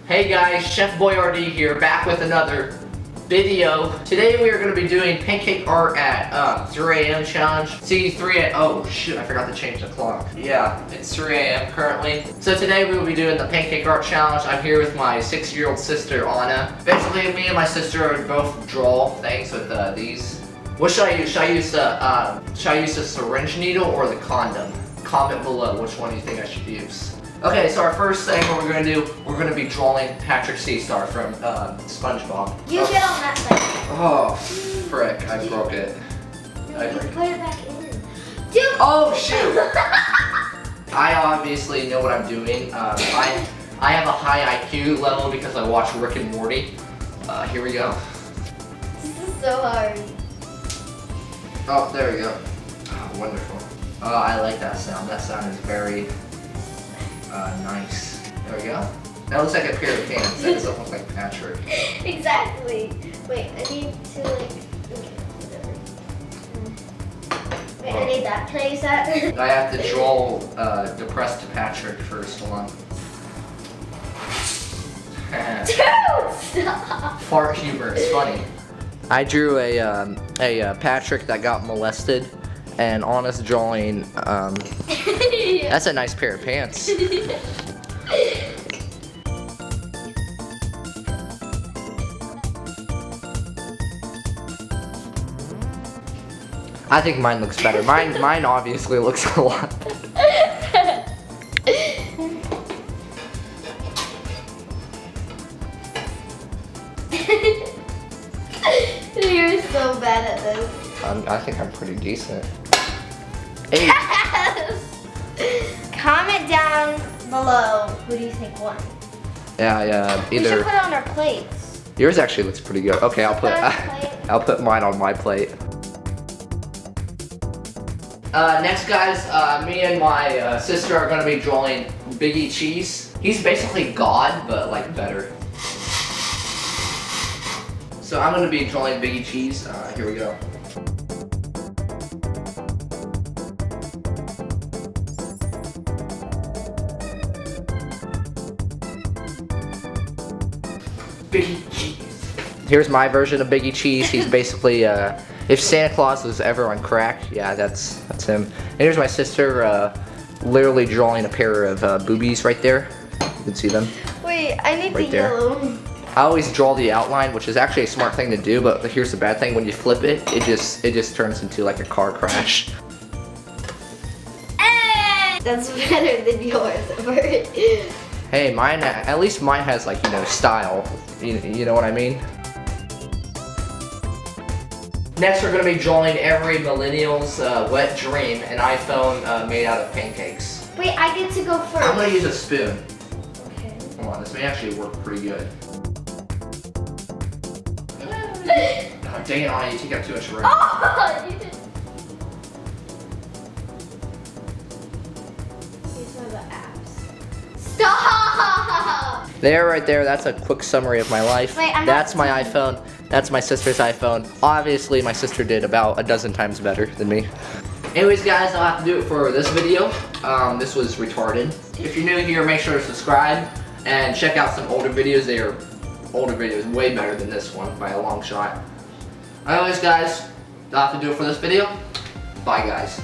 Hey guys, Chef Boyardee here, back with another video. Today we are going to be doing pancake art at 3 a.m. challenge. See, oh shoot, I forgot to change the clock. Yeah, it's 3 a.m. currently. So today we will be doing the pancake art challenge. I'm here with my 6-year-old sister, Anna. Basically, me and my sister are both draw things with these. What should I use? Should I use the syringe needle or the condom? Comment below which one you think I should use. Okay, so our first thing what we're gonna do, we're gonna be drawing Patrick Seastar from SpongeBob. You get on that side. Oh, frick! I broke it. No, you put it back in. Dude. Oh shoot! I obviously know what I'm doing. I have a high IQ level because I watch Rick and Morty. Here we go. This is so hard. Oh, there we go. Oh, wonderful. Oh, I like that sound. That sound is very nice. There we go. That looks like a pair of pants. That doesn't look like Patrick. Exactly. Wait, I need to like. Okay, whatever. Wait, I need that. Can I use that? I have to draw depressed Patrick first. Hold on. Dude, stop. Fart humor is funny. I drew a Patrick that got molested, and Anna's drawing. Yeah. That's a nice pair of pants. I think mine looks better. Mine obviously looks a lot better. You're so bad at this. I think I'm pretty decent. Hey. Comment down below who do you think won. Yeah, We should either. put it on our plates. Yours actually looks pretty good. Okay, I'll put mine on my plate. Next, guys, me and my sister are gonna be drawing Biggie Cheese. He's basically God, but like better. So I'm gonna be drawing Biggie Cheese. Here we go. Biggie Cheese. Here's my version of Biggie Cheese. He's basically, if Santa Claus was ever on crack, yeah, that's him. And here's my sister, literally drawing a pair of boobies right there. You can see them. Wait, I need Right the there. yellow. I always draw the outline, which is actually a smart thing to do, but here's the bad thing: when you flip it, it just turns into like a car crash. Hey! That's better than yours. Hey, mine, at least mine has like, style. You know what I mean? Next, we're gonna be drawing every millennial's wet dream, an iPhone made out of pancakes. Wait, I get to go first. I'm gonna use a spoon. Okay. Hold on, this may actually work pretty good. Oh, dang it, Anna, you take up too much room. Oh, you just... These are the apps. Stop! There, right there, that's a quick summary of my life. Wait, I'm that's not my iPhone. That's my sister's iPhone. Obviously, my sister did about a dozen times better than me. Anyways, guys, I'll have to do it for this video. This was retarded. If you're new here, make sure to subscribe and check out some older videos. They are older videos, way better than this one by a long shot. Anyways, guys, I'll have to do it for this video. Bye, guys.